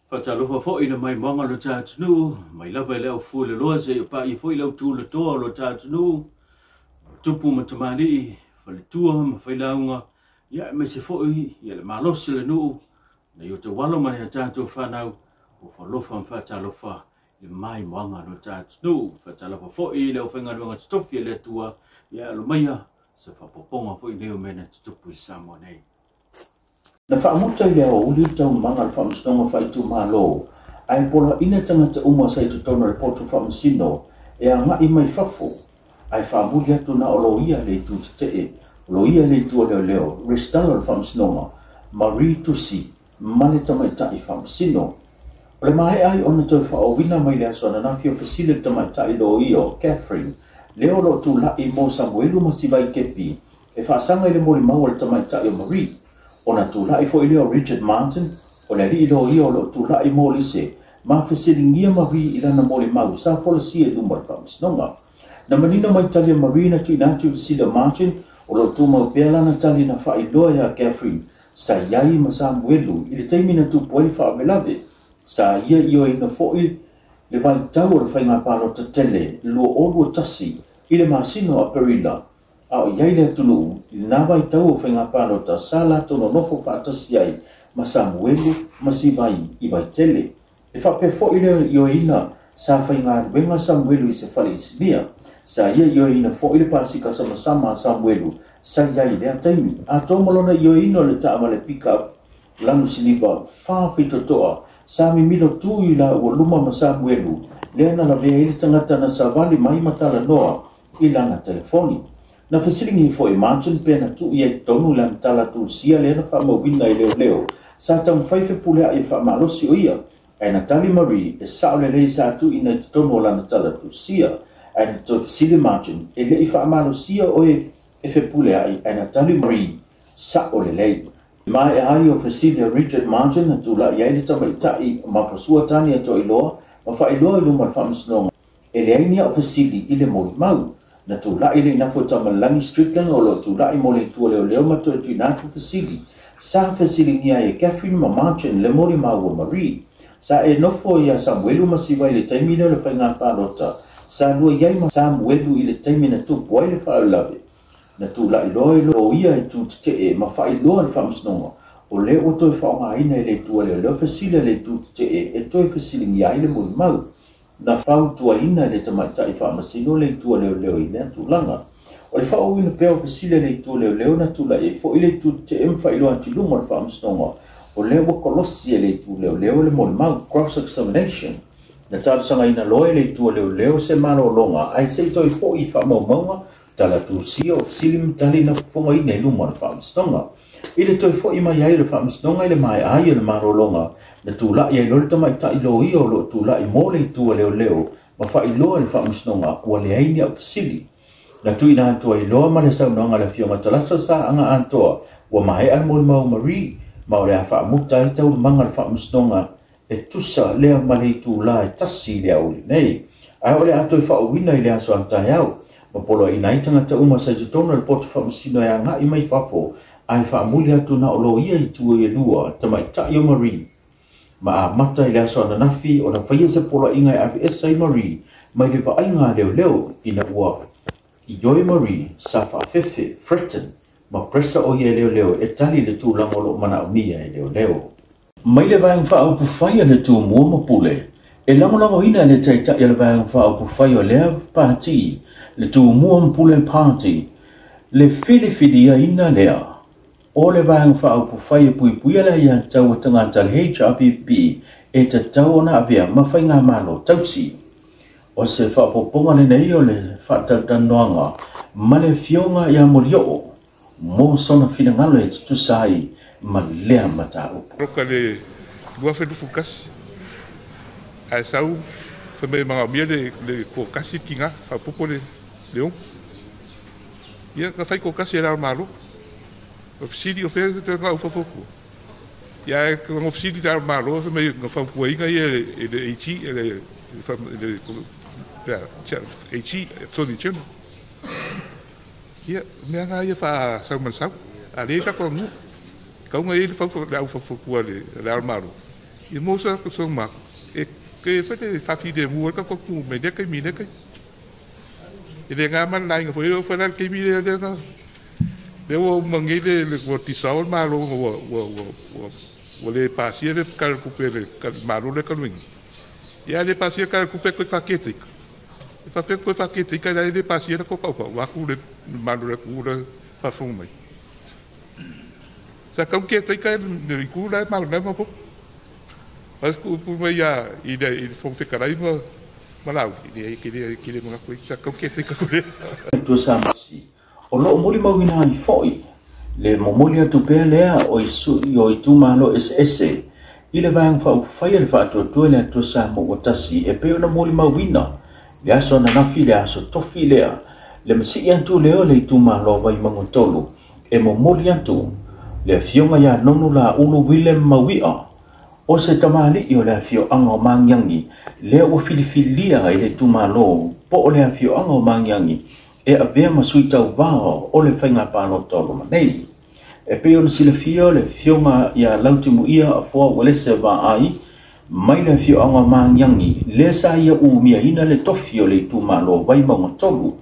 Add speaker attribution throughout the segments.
Speaker 1: Fatalofa fo ina mai monga lo tatunu, mai lava leo fu le loa se pa I fo leo tu le toa lo tatunu, tupu matamani, fale tua, mawhailaunga, ia me se fo ia le malosi le nuu, na yo te walo mai a tatu whanau, o falofa fatalofa, I mai monga lo tatunu, fatalofa fo leo whengaruanga tutofi le tua, ia lo maia, se whapoponga fo leo mena tutupu I Samoa nei.
Speaker 2: Na whaamuta I leo uli tau manga le whaamistonga whaitu malo, ai pola ina tangata umwa sa I tutona le potu whaamisino, e a ngai mai whafo, ai whaamuli atu na olo ia le tu te olo ia le tu leo leo, restala le whaamistonga, Marie Tusi, male tamai tai whaamisino. O le mai ai ona toi whaowina mai le aso na nawhio fasile tamai tai lo io, Catherine, leo lo tu lai mo Samuelu masivai kepi, e whaasanga I le mori maua le tamai tai o Marie, ona tulai fo ileo Richard Martin, o le li ilo io lo tulai mo lise, ma fesilingia Marie ilana mo le mau, sa fola sia luma le whaamisnonga. Na manina mai talia Marie na tu inatu Sida Martin, o lo tu mau pela na tali na whailoa ya Catherine, sa iai ma Samuelu, ili teimi na tu poe whaamelave, sa ia io ina fo'i, le vai tau o le whainga palo ta tele, lua olua tasi, ile masino a Perila, au iai le tunu, na vai tau o whainga palo ta sala tono nofo whaatasi ai, ma Samuelu, ma sivai I vai tele. E whape fo ile io ina, sa whainga wenga Samuelu I se whale isinia, sa ia io ina fo ile pasika sama sama Samuelu, sa iai le ataimi, a tomolona io ina le taama le pick-up, lanu siliva, whawhito toa, sa mi milo tu I la ua luma ma Samuelu, leana la vea ili tangata na savali mai matala noa, I lana telefoni. Na fasilingi fo Martin pe na tu ia tonu lan tala tu sia le na fa mawina I leo leo. Sa tau whaife pule a I wha malosi o ia. Ai na tali Marie e saole lei sa tu ina tonu lan tala tu sia. Ai na to fasili Martin e le I wha malosi o e fe pule ai na tali Marie sa ole lei. Mai e ai o fasili Richard Martin na tu la iai le tamai tai ma pasua tani a to iloa ma wha iloa I luma wha msnonga. E le ainia o fasili I le mori mau. Na tu lai le nafo tamalangi Strickland o lo tu lai mo le tua leo leo mato tu natu fasili. Sa fasili nia e Catherine ma Martin le mori mau Marie. Sa e nofo ia Samuelu masiwa I le taimina le whainga palota. Sa lua iai ma Samuelu I le taimina tu poai le whaalawe. Na tu lai loe lo ia I tu te e ma whai loa le whamsnonga. O le o toi whaonga ina le tua leo leo fasili le tu te e toi fasili nia I le mori mau. Na whau tua ina le tamaitai whamasino le tua leo leo I lea tūlanga. O le whau ina pēo pesile le tua leo leo na tula e fo I le tu te emwha ilo anti lunga le whamasnonga. O le wa kolosi le tua leo leo le mole mau cross-examination. Na tātusanga ina loe le tua leo leo se mano longa. Ai se toi fo I whamaumaunga tala tu sia o silim tali na whonga ina I lunga le whamasnonga. I le toi fo I mai ai le whamasnonga I le mai ai le mano longa. Na tula ia I lor tamai ta I lo ia o lo tula I mo le tua leo leo ma wha I loa le whaamisnonga ua le aini au fasili. Na tu ina antoa I loa ma le saunanga le fionga talasa sa anga antoa ua mahe al mo mau Marie ma o le a whaamuta I tau manga le whaamisnonga e tusa lea ma le tula e tasi lea uli nei. Ai o le ato I whaowina I le aso antai au ma polo I naitanga ta uma sa jitona le potu whaamisino e anga I mai whafo ai whaamuli atu na o lo ia I tua I lua tamai ta I o Marie. Ma a mata I le aso ananafi o na whaia se pola inga I AVS ai Marie mai le waainga leo leo ina ua I yoi Marie sa whaafefe threaten ma presa o ia leo leo e tali le tūlanga lo mana o nia e leo leo. Mai le vayang wha au pufaya le tū mua mapule e langolango ina le taita I le vayang wha au pufaya lea party le tū mua mapule party le whiwhiwhia ina lea. O le vāng whao pufaya pui pui ala ia tau tangata le HRPP e te tau ona avea mawhai ngā malo tausi. O se whapoponga le nei o le whatautannoanga ma le fionga ia morio mō sona whingalo e tutusai ma lea mata upu.
Speaker 3: Roka le lua whenufu kasi ai sau whamei mga mia le ko kasi ki ngā whapopo le leong. Ia ka whai ko kasi e rao malo. Ofisiri o fere te ngā uwhafoku. Ia e ka ofisiri tā mālo, me ngā whaukua inga i le eiti, le eiti, Tony Chino. Ia, mea ngā ia wha saumansau. A le kako ngu. Kaunga i le whaukua le uwhafokua le ao mālo. I mo sa ko so mak e ke fa de fa fi de mu ka ko ku me de kai mi de kai. I de nga man lai nga fo yo fa na ke mi de na. De wo mangi de le ko ti sa ma lo wo le pasie de kal ku pe de kal ma lo de kan wing. Ya le pasie kal ku pe ko fa ke tik. Fa fe ko fa ke tik ka de pasie de ko pa wa ku de ma lo de ku de fa fu mai. Sa kam ke tik ka de ku la ma na ma po. Mas ku mai ya i de fo fe karai ma malau i de mga ku sa kam ke tik ka ku de.
Speaker 2: Tu samsi. O lo moli mawina I foi. Le momoli atu pea lea o i tu malo ese. I le vang fa ufaia le fa atu le atu sa mo watasi e peo na moli mawina. Le aso na nafi le aso tofi lea. Le masi atu leo le tu malo vai mangotolu. E momoli atu le fionga ya nonu la ulu Willem mawia. O se tamali I o le fio anga o mangyangi. Le o filifilia I le tu malo po o le fio anga o mangyangi. E avea masui tau vao o le whainga pāno tolo manei. E peo na sila fio le fionga ia lautimu ia a fua walese wa ai, mai le fio anga maangiangi, le sa ia uumia ina le tofi o le tu malo vai maunga tolu.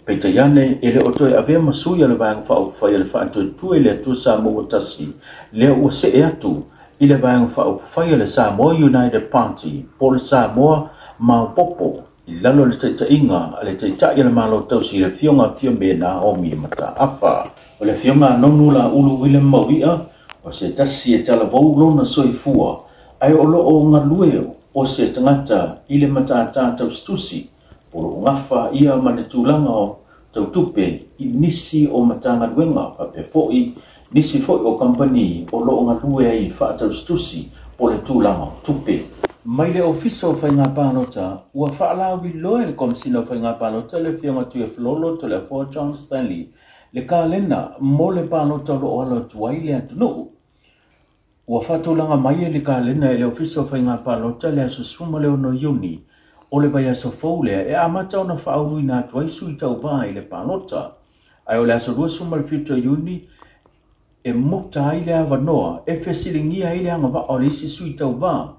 Speaker 2: Peita iane e le otoe avea masui le vang whao whai le whaatoi tue le tu sa mo tasi, le ua se e atu, I le vang whao whai le Samoa United Party, po le Samoa Maupopo, I lalo le te inga, le te ta le malo tau si le fionga fiambe na o mi mata apa. O le fionga nonu la ulu Willem mawia, o se tasi e tala vaulo na soifua, ai o lo o ngalueo, o se tangata I le mata tau stusi, polo ngafa ia manetulanga o tau tupe, I nisi o matanga duenga, pape foi, nisi foi o company, o lo o ngalue ai fa tau stusi, polo tulanga tupe. Mai le ofiso whainga pānota, ua whaalawi loe le komisina whainga pānota le whianga tue flolo to le Fort John Stanley, le kālena mo le pānota lo ala tuai le atunu. Ua whatulanga mai le kālena le ofiso whainga pānota le asusuma le ono iuni, o le vai aso faulea e amata ona whaurui nā tuai sui tau vai le pānota. Ai o le aso rua suma le whito iuni, e muta ai le avanoa, e whesilingia ai le anga va o le isi sui tau vai.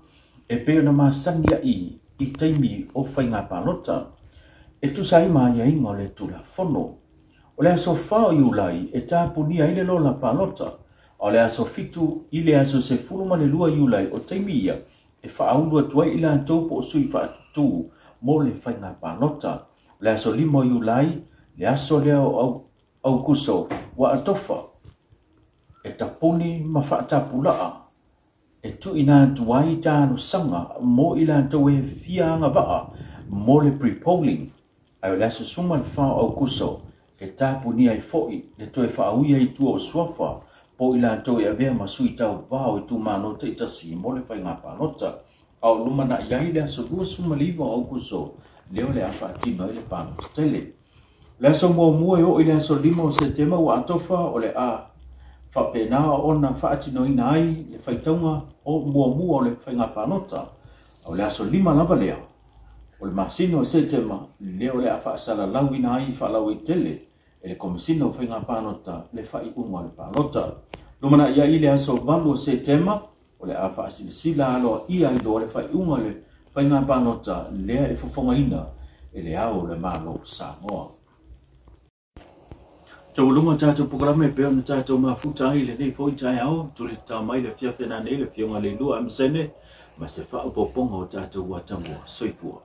Speaker 2: E peo na masangia I taimi o whainga pānota. E tu sai maa ia ingo le tula fono. O le aso whao I ulai e tāpunia I le lola pānota. O le aso fitu I le aso se fuluma le lua I ulai o taimi ia. E whaaurua tuai I la taupo o sui whaatu mo le whainga pānota. O le aso limo I ulai le aso leo au kuso wa atofa. E tapuni ma whaatapulaa. E tu ina tuai tānu sanga mo ila tau e fianga waa mo le pre-polling. Ai o le aso suma le whao au kuso e tāpu ni ai foi le toe whaauia I tua o swafa po ila tau e avea masui tau vao I tu mano te itasi mo le whainga pānota. Au lumana iai le aso rua suma liwa au kuso leo le awha atino I le pānota tele. Le aso mua e o I le aso lima o Septemba wa atofa o le a whapena ona whaatino ina ai le whaitaunga o mua o le whainga pānota. O le aso lima lava lea. O le masino o Septemba leo le a whaasala lau ina ai whalau I tele e le komisina o whainga pānota le whai unga le pānota. Lumana ia I le aso valu o Septemba o le a whaasila sila aloa ia I do le whai unga le whainga pānota lea e whafonga ina e le au le malo Samoa. Tau lunga tātou programa e peo na tātou mafuta ai le nei fōi tai au, tuli tā mai le fiawhena nei le fionga le lua amsene, ma se wha upoponga o tātou watamua soifua.